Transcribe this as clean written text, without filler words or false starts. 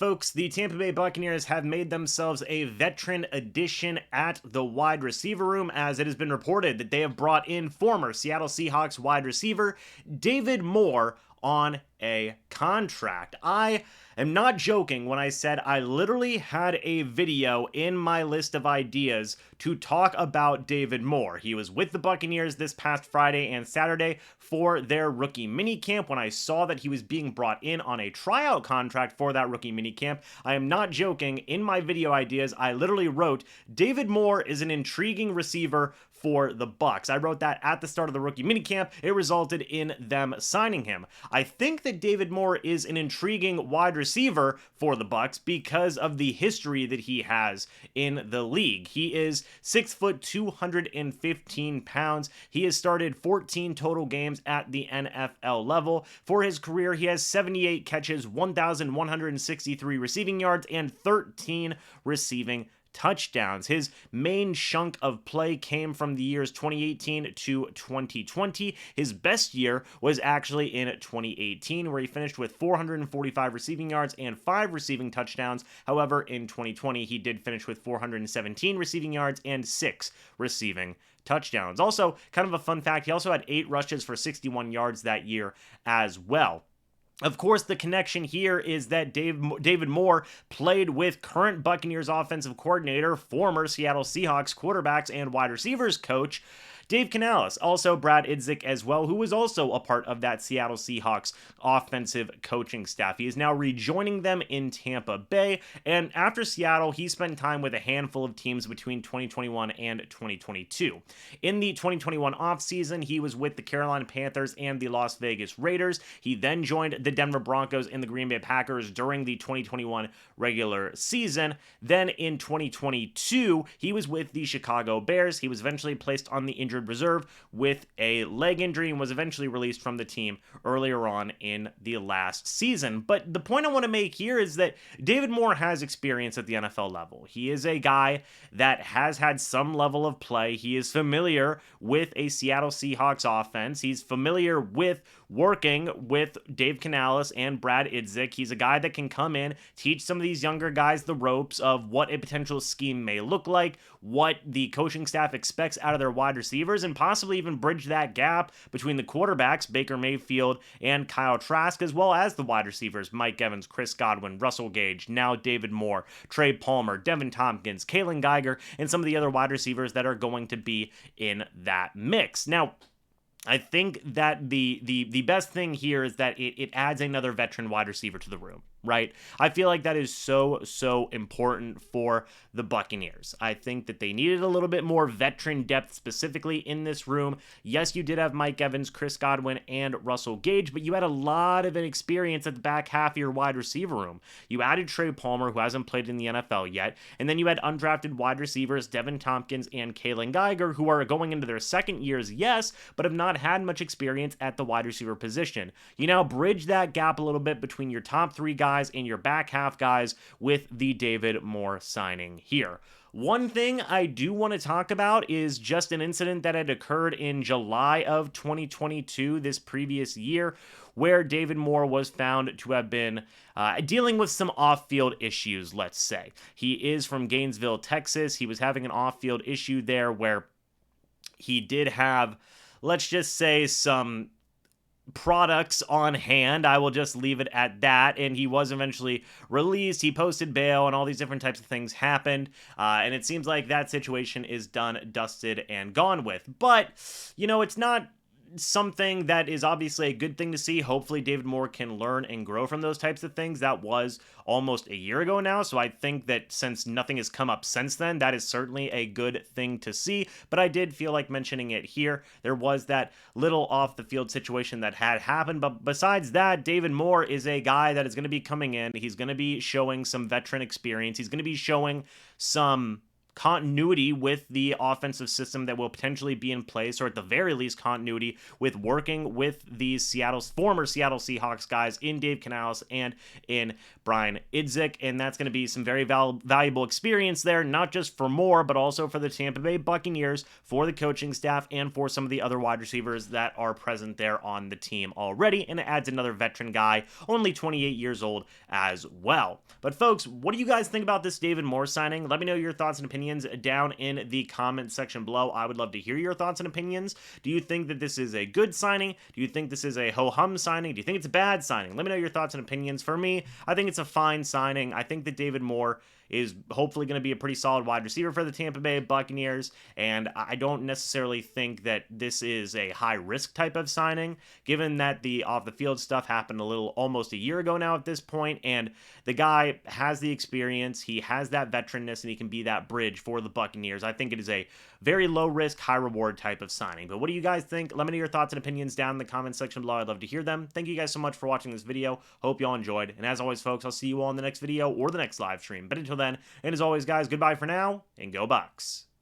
folks, the Tampa Bay Buccaneers have made themselves a veteran addition at the wide receiver room, as it has been reported that they have brought in former Seattle Seahawks wide receiver David Moore on a contract. I am not joking when I said I literally had a video in my list of ideas to talk about David Moore. He was with the Buccaneers this past Friday and Saturday for their rookie minicamp. When I saw that he was being brought in on a tryout contract for that rookie minicamp, I am not joking. In my video ideas, I literally wrote, David Moore is an intriguing receiver for the Bucs. I wrote that at the start of the rookie minicamp. It resulted in them signing him. I think that David Moore is an intriguing wide receiver for the Bucs because of the history that he has in the league. He is 6 foot 215 pounds. He has started 14 total games at the NFL level. For his career, he has 78 catches, 1,163 receiving yards, and 13 receiving touchdowns. His main chunk of play came from the years 2018 to 2020. His best year was actually in 2018, where he finished with 445 receiving yards and 5 receiving touchdowns. However, in 2020, he did finish with 417 receiving yards and 6 receiving touchdowns. Also, kind of a fun fact, he also had 8 rushes for 61 yards that year as well. Of course, the connection here is that David Moore played with current Buccaneers offensive coordinator, former Seattle Seahawks quarterbacks and wide receivers coach, Dave Canales, also Brad Idzik as well, who was also a part of that Seattle Seahawks offensive coaching staff. He is now rejoining them in Tampa Bay, and after Seattle, he spent time with a handful of teams between 2021 and 2022. In the 2021 offseason, he was with the Carolina Panthers and the Las Vegas Raiders. He then joined the Denver Broncos and the Green Bay Packers during the 2021 regular season. Then in 2022, he was with the Chicago Bears. He was eventually placed on the injured reserve with a leg injury and was eventually released from the team earlier on in the last season. But the point I want to make here is that David Moore has experience at the NFL level. He is a guy that has had some level of play. He is familiar with a Seattle Seahawks offense. He's familiar with working with Dave Canales and Brad Idzik. He's a guy that can come in, teach some of these younger guys the ropes of what a potential scheme may look like, what the coaching staff expects out of their wide receivers, and possibly even bridge that gap between the quarterbacks, Baker Mayfield and Kyle Trask, as well as the wide receivers, Mike Evans, Chris Godwin, Russell Gage, now David Moore, Trey Palmer, Devin Tompkins, Kalen Geiger, and some of the other wide receivers that are going to be in that mix. Now, I think that the best thing here is that it adds another veteran wide receiver to the room, right? I feel like that is so important for the Buccaneers. I think that they needed a little bit more veteran depth specifically in this room. Yes, you did have Mike Evans, Chris Godwin, and Russell Gage, but you had a lot of inexperience at the back half of your wide receiver room. You added Trey Palmer, who hasn't played in the NFL yet, and then you had undrafted wide receivers Devin Tompkins and Kalen Geiger, who are going into their second years, yes, but have not had much experience at the wide receiver position. You now bridge that gap a little bit between your top 3 guys and your back half guys with the David Moore signing here. One thing I do want to talk about is just an incident that had occurred in July of 2022, this previous year, where David Moore was found to have been dealing with some off-field issues, let's say. He is from Gainesville, Texas. He was having an off-field issue there where he did have, let's just say, some products on hand. I will just leave it at that. And he was eventually released. He posted bail and all these different types of things happened. And it seems like that situation is done, dusted, and gone with. But, you know, it's not something that is obviously a good thing to see. Hopefully David Moore can learn and grow from those types of things. That was almost a year ago now, so I think that since nothing has come up since then, that is certainly a good thing to see. But I did feel like mentioning it here. There was that little off the field situation that had happened, but besides that, David Moore is a guy that is going to be coming in. He's going to be showing some veteran experience. He's going to be showing some continuity with the offensive system that will potentially be in place, or at the very least continuity with working with these former Seattle Seahawks guys in Dave Canales and in Brian Idzik, and that's going to be some very valuable experience there, not just for Moore, but also for the Tampa Bay Buccaneers, for the coaching staff, and for some of the other wide receivers that are present there on the team already, and it adds another veteran guy, only 28 years old as well. But folks, what do you guys think about this David Moore signing? Let me know your thoughts and opinions down in the comment section below. I would love to hear your thoughts and opinions. Do you think that this is a good signing? Do you think this is a ho-hum signing? Do you think it's a bad signing? Let me know your thoughts and opinions. For me, I think it's a fine signing. I think that David Moore is hopefully going to be a pretty solid wide receiver for the Tampa Bay Buccaneers, and I don't necessarily think that this is a high-risk type of signing, given that the off-the-field stuff happened almost a year ago now at this point, and the guy has the experience, he has that veteranness, and he can be that bridge for the Buccaneers. I think it is a very low-risk, high-reward type of signing. But what do you guys think? Let me know your thoughts and opinions down in the comment section below. I'd love to hear them. Thank you guys so much for watching this video. Hope y'all enjoyed, and as always, folks, I'll see you all in the next video or the next live stream. But until then, and as always, guys, goodbye for now, and go Bucs.